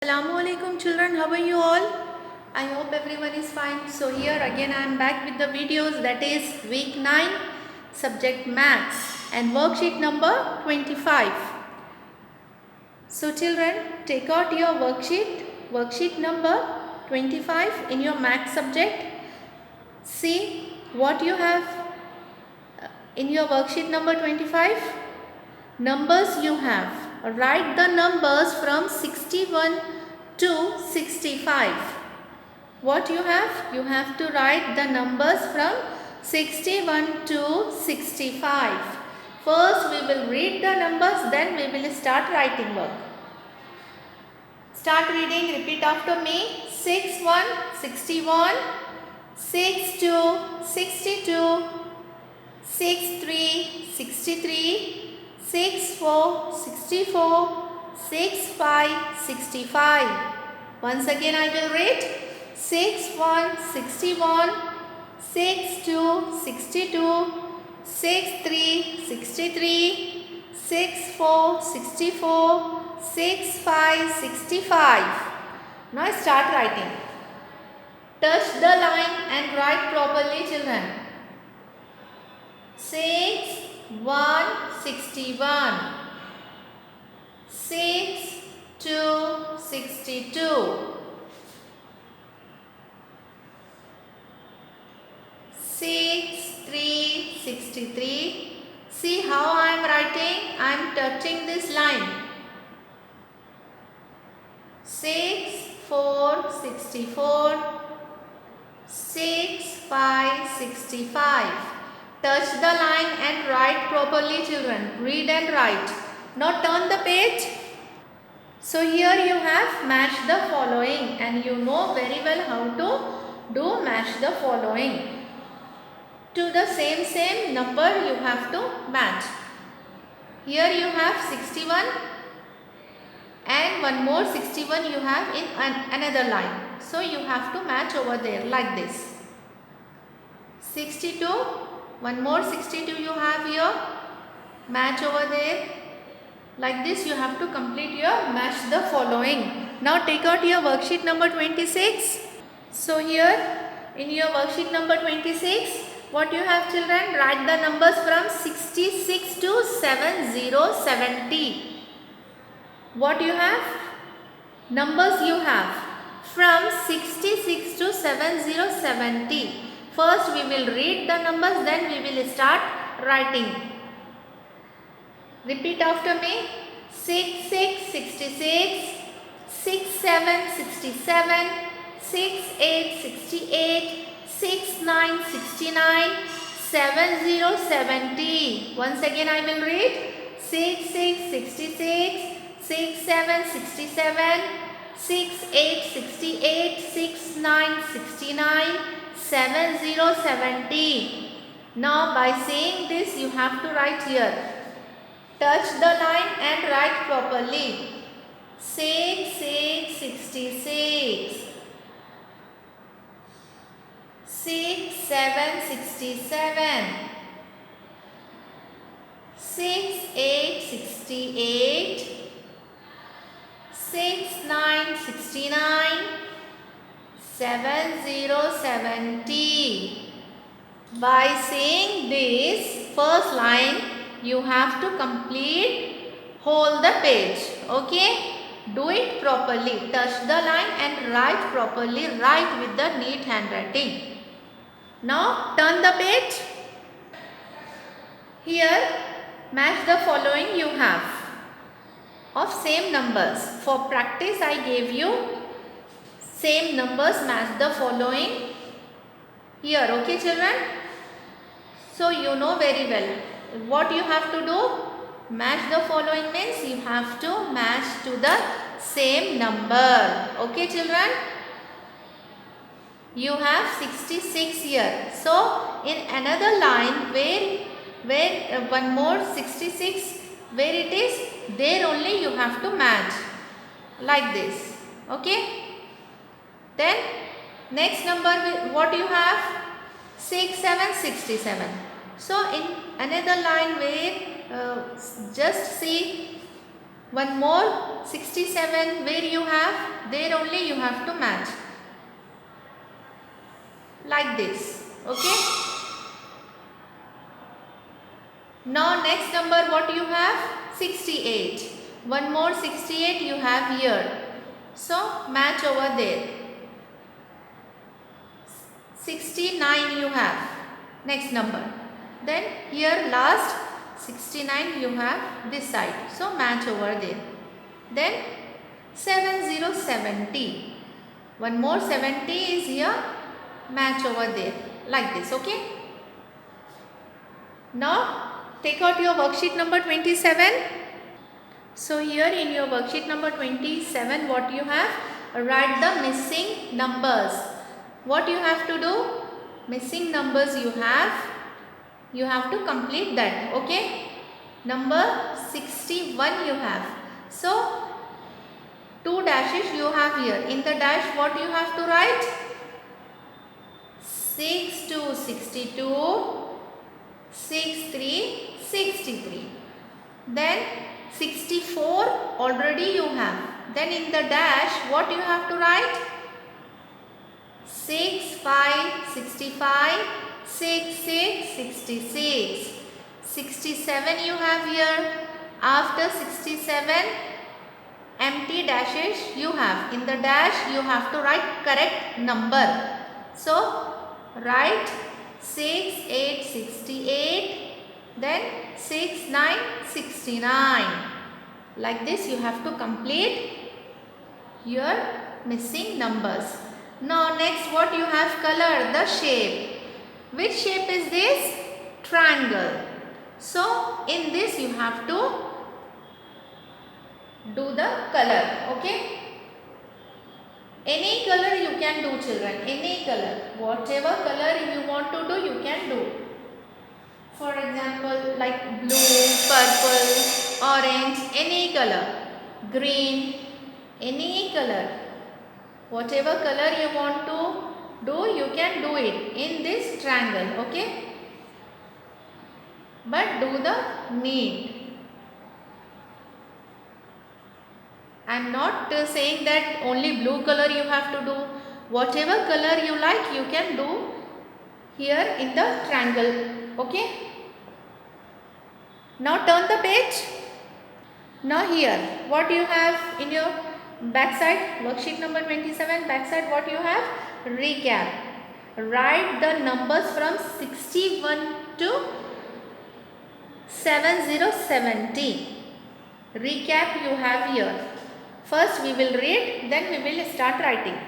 Assalamualaikum children, how are you all? I hope everyone is fine. So here again I am back with the videos, that is week 9 subject maths and worksheet number 25. So children, take out your worksheet number 25 in your maths subject. See what you have in your worksheet number 25. Numbers you have. Write the numbers from 61 to 65. What you have? You have to write the numbers from 61 to 65. First we will read the numbers, then we will start writing work. Start reading, repeat after me. 61, 61, 62, 62, 63, 63, 64, 64, 65, 65. Once again I will read 61, 61, 62, 62, 63, 63, 64, 64, 65, 65. Now start writing. Touch the line and write properly, children. 6, 1, 61. 6, 2, 62. 6, 3, 63. See how I am writing? I am touching this line. 6, 4, 64. 6, 5, 65. Touch the line and write properly, children. Read and write. Now turn the page. So here you have match the following, and you know very well how to do match the following. To the same number you have to match. Here you have 61 and one more 61 you have in another line. So you have to match over there like this. 62, one more 62 you have here, match over there. Like this you have to complete your match the following. Now take out your worksheet number 26. So here in your worksheet number 26, what you have, children? Write the numbers from 66 to 70. What you have? Numbers you have from 66 to 70. First we will read the numbers, then we will start writing. Repeat after me. 66, 66, 67, 67, 68, 68, 69, 69, 70, 70. Once again I will read. 66, 66, 67, 67, 68, 68, 69, 69, 70, 70. Now by saying this you have to write here. Touch the line and write properly. 6, 6, 66. 6, 7, 67. 6, 8, 68. 6, 9, 69. 70, 70. By saying this first line, you have to complete whole the page. Okay? Do it properly. Touch the line and write properly. Write with the neat handwriting. Now turn the page. Here match the following you have of same numbers. For practice I gave you same numbers, match the following here. Okay children? So you know very well what you have to do. Match the following means you have to match to the same number. Okay children? You have 66 here. So in another line where one more 66 where it is, there only you have to match like this. Okay? Then next number what you have? 6, 7, 67. So in another line where just see One more 67 where you have, there only you have to match. Like this. Okay. Now next number what you have? 68. One more 68 you have here. So match over there. 69 you have. Next number. Then here last 69 you have this side. So match over there. Then 70. One more 70 is here. Match over there. Like this. Okay. Now take out your worksheet number 27. So here in your worksheet number 27 what you have? Write the missing numbers. What you have to do? Missing numbers you have to complete that. Okay. Number 61 you have. So 2 dashes you have here. In the dash what you have to write? 6 2 62, 6 3 63. Then 64 already you have. Then in the dash what you have to write? 6 5 65, 6 6 66. 67 you have here. After 67 empty dashes you have. In the dash you have to write correct number. So write 6 8 68, then 6 9 69. Like this you have to complete your missing numbers. Now next what you have? Color the shape. Which shape is this? Triangle. So in this you have to do the color. Okay. Any color you can do, children. Any color. Whatever color you want to do, you can do. For example, like blue, purple, orange, any color. Green, any color. Whatever color you want to do, you can do it in this triangle. Okay. But do the neat. I am not saying that only blue color you have to do. Whatever color you like, you can do here in the triangle. Okay. Now turn the page. Now here, what you have in your backside, worksheet number 27, backside what you have? Recap. Write the numbers from 61 to 7070. Recap you have here. First we will read, then we will start writing.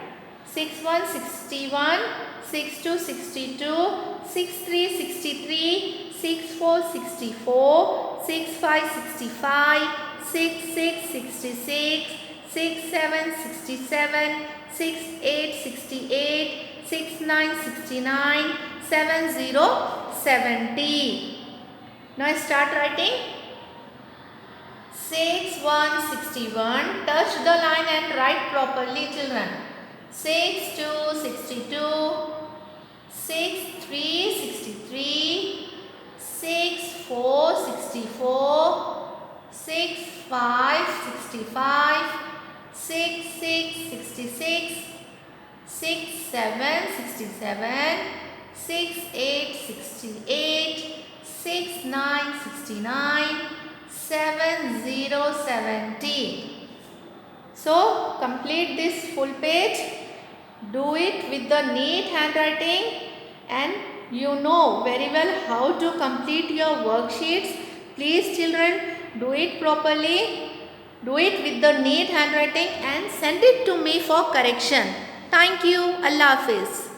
6 1 61, 6 2 62, 6 3 63, 6 4 64, 6 5 65, 6 6 66, 6 7 67, 6 8 68, 6 9 69, 7 0 70. Now start writing. 6 1 61. Touch the line and write properly, children. 6 2 62, 6 3 63, 6 4 64, 6 5 65, 6 6 66, 6 7 67, 6 8 68, 6 9 69, 7 0 70. So complete this full page. Do it with the neat handwriting, and you know very well how to complete your worksheets. Please children, do it properly. Do it with the neat handwriting and send it to me for correction. Thank you. Allah Hafiz.